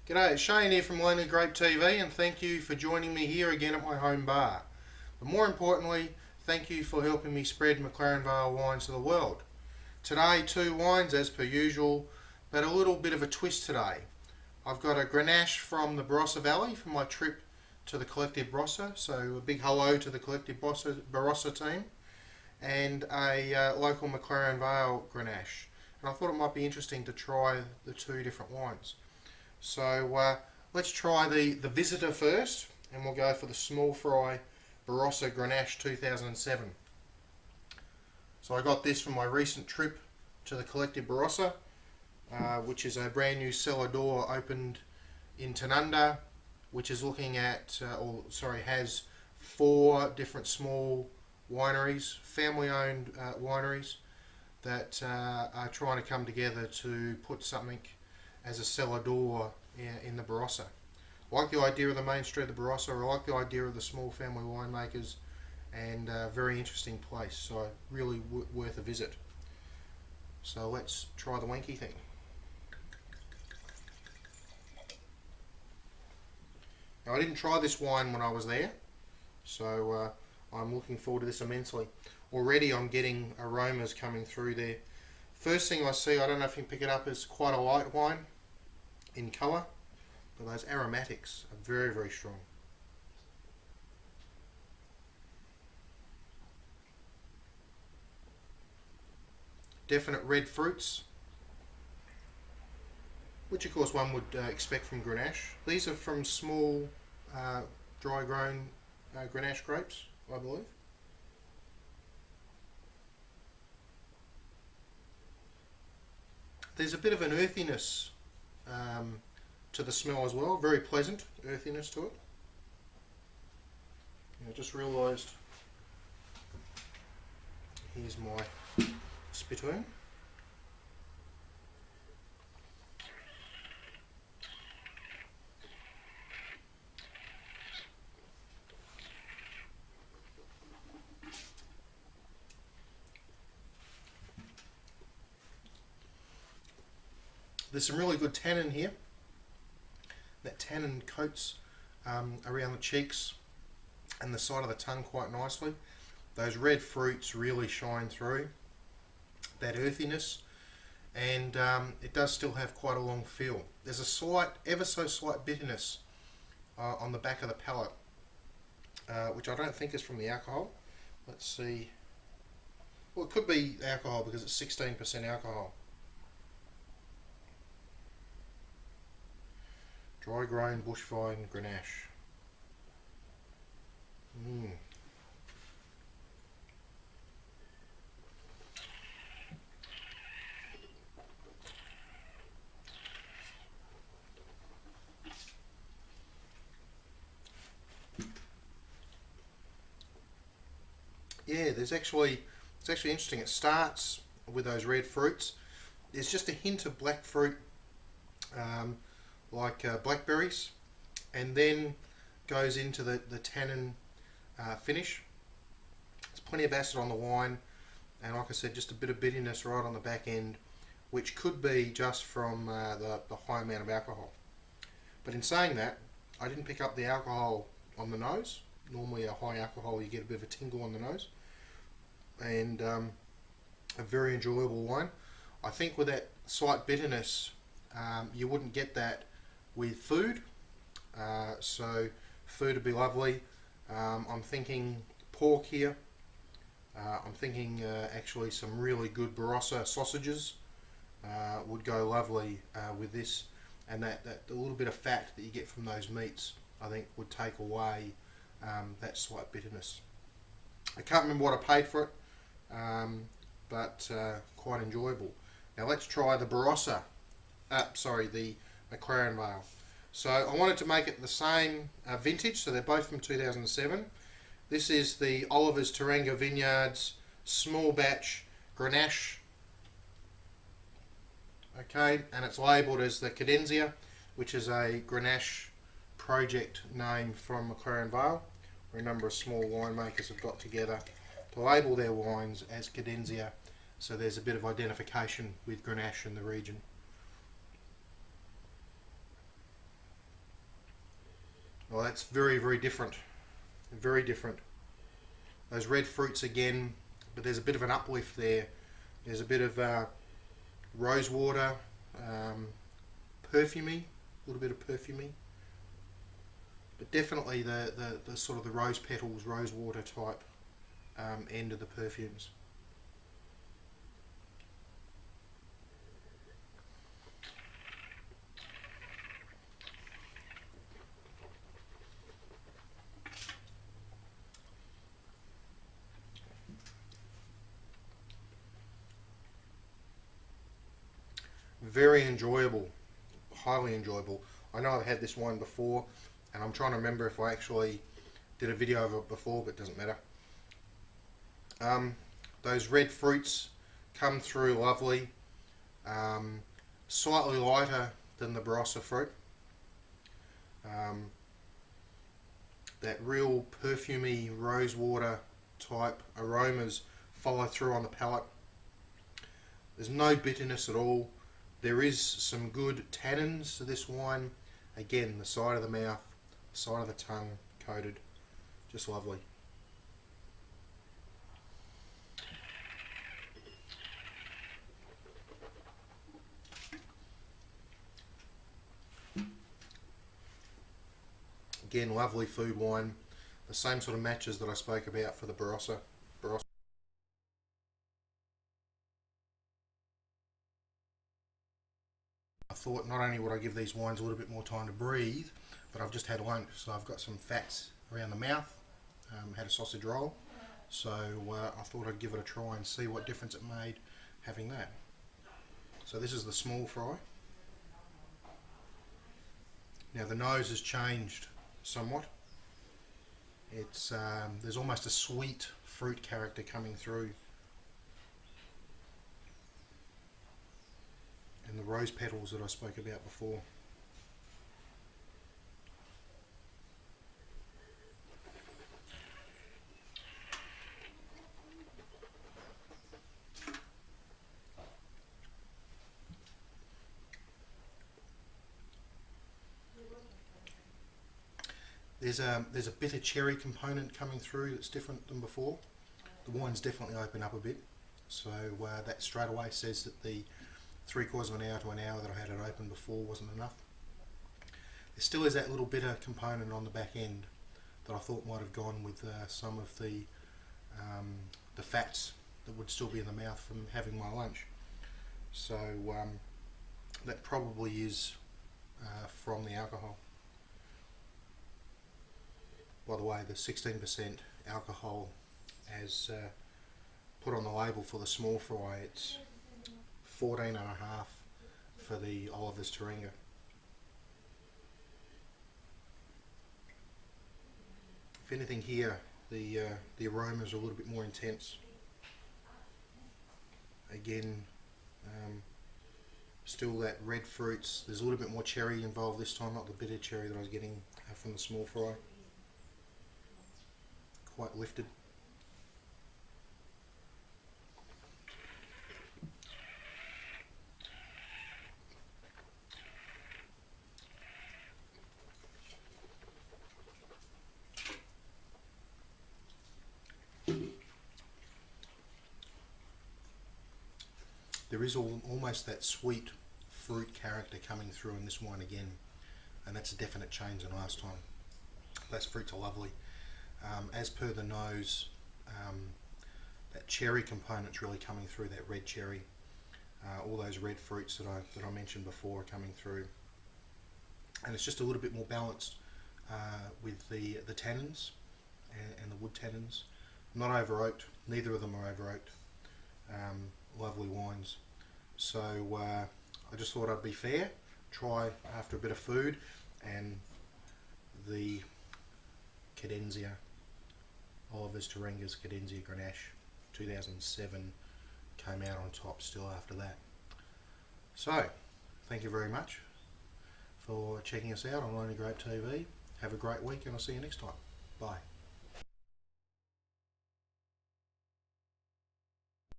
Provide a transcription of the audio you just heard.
G'day, it's Shane here from Grape TV, and thank you for joining me here again at my home bar. But more importantly, thank you for helping me spread McLaren Vale wines to the world. Today, two wines as per usual, but a little bit of a twist today. I've got a Grenache from the Barossa Valley for my trip to the Collective Barossa, so a big hello to the Collective Barossa team, and a local McLaren Vale Grenache. And I thought it might be interesting to try the two different wines. So let's try the Visitor first, and we'll go for the small fry Barossa Grenache 2007. So I got this from my recent trip to the Collective Barossa, which is a brand new cellar door opened in Tanunda, which is looking at, has 4 different small wineries, family-owned wineries that are trying to come together to put something as a cellar door in the Barossa. I like the idea of the main street of the Barossa. I like the idea of the small family winemakers, and a very interesting place, so really worth a visit. So let's try the wanky thing. Now, I didn't try this wine when I was there, so I'm looking forward to this immensely. Already I'm getting aromas coming through there. First thing I see, I don't know if you can pick it up, is quite a light wine in colour, but those aromatics are very, very strong. Definite red fruits, which of course one would expect from Grenache. These are from small dry grown Grenache grapes, I believe. There's a bit of an earthiness to the smell as well, very pleasant earthiness to it. I just realised, here's my spittoon. There's some really good tannin here. That tannin coats around the cheeks and the side of the tongue quite nicely. Those red fruits really shine through. That earthiness, and it does still have quite a long feel. There's a slight, ever so slight bitterness on the back of the palate, which I don't think is from the alcohol. Let's see. Well, it could be alcohol because it's 16% alcohol. Dry grown bushvine Grenache. Yeah, it's actually interesting. It starts with those red fruits. There's just a hint of black fruit, like blackberries, and then goes into the tannin finish. There's plenty of acid on the wine, and like I said, just a bit of bitterness right on the back end, which could be just from the high amount of alcohol. But in saying that, I didn't pick up the alcohol on the nose. Normally a high alcohol, you get a bit of a tingle on the nose, and a very enjoyable wine. I think with that slight bitterness, you wouldn't get that with food, so food would be lovely. I'm thinking pork here. I'm thinking actually some really good Barossa sausages would go lovely with this, and that a little bit of fat that you get from those meats, I think, would take away that slight bitterness. I can't remember what I paid for it, but quite enjoyable. Now let's try the Barossa. The McLaren Vale. So I wanted to make it the same vintage, so they're both from 2007. This is the Oliver's Tauranga Vineyards small batch Grenache. Okay, and it's labelled as the Cadenzia, which is a Grenache project name from McLaren Vale, where a number of small winemakers have got together to label their wines as Cadenzia, so there's a bit of identification with Grenache in the region. Well, that's very, very different. Very different. Those red fruits again, but there's a bit of an uplift there. There's a bit of rose water, perfumey, a little bit of perfumey. But definitely the sort of the rose petals, rose water type end of the perfumes. Very enjoyable, highly enjoyable. I know I've had this wine before, and I'm trying to remember if I actually did a video of it before, but it doesn't matter. Those red fruits come through lovely, slightly lighter than the Barossa fruit. That real perfumey rosewater type aromas follow through on the palate. There's no bitterness at all. There is some good tannins to this wine. Again, the side of the mouth, side of the tongue coated. Just lovely. Again, lovely food wine. The same sort of matches that I spoke about for the Barossa. I thought not only would I give these wines a little bit more time to breathe, but I've just had lunch, so I've got some fats around the mouth, had a sausage roll, so I thought I'd give it a try and see what difference it made having that. So this is the small fry. Now the nose has changed somewhat. It's there's almost a sweet fruit character coming through, and the rose petals that I spoke about before. There's a bitter cherry component coming through that's different than before. The wine's definitely opened up a bit, so that straight away says that the 3/4 of an hour to an hour that I had it open before wasn't enough. There still is that little bitter component on the back end that I thought might have gone with some of the fats that would still be in the mouth from having my lunch. So that probably is from the alcohol. By the way, the 16% alcohol as put on the label for the small fry, it's 14.5 for the Oliver's Taringa. If anything here, the aromas are a little bit more intense. Again, still that red fruits. There's a little bit more cherry involved this time, not the bitter cherry that I was getting from the small fry. Quite lifted. There is almost that sweet fruit character coming through in this wine again, and that's a definite change than last time. Those fruits are lovely. As per the nose, that cherry component's really coming through, that red cherry. All those red fruits that I mentioned before are coming through, and it's just a little bit more balanced with the tannins and the wood tannins. Not over oaked, neither of them are over oaked. Lovely wines. So I just thought I'd be fair, try after a bit of food, and the Cadenzia, Oliver's Taringa's Cadenzia Grenache 2007 came out on top still after that. So, thank you very much for checking us out on Lonely Grape TV. Have a great week, and I'll see you next time. Bye.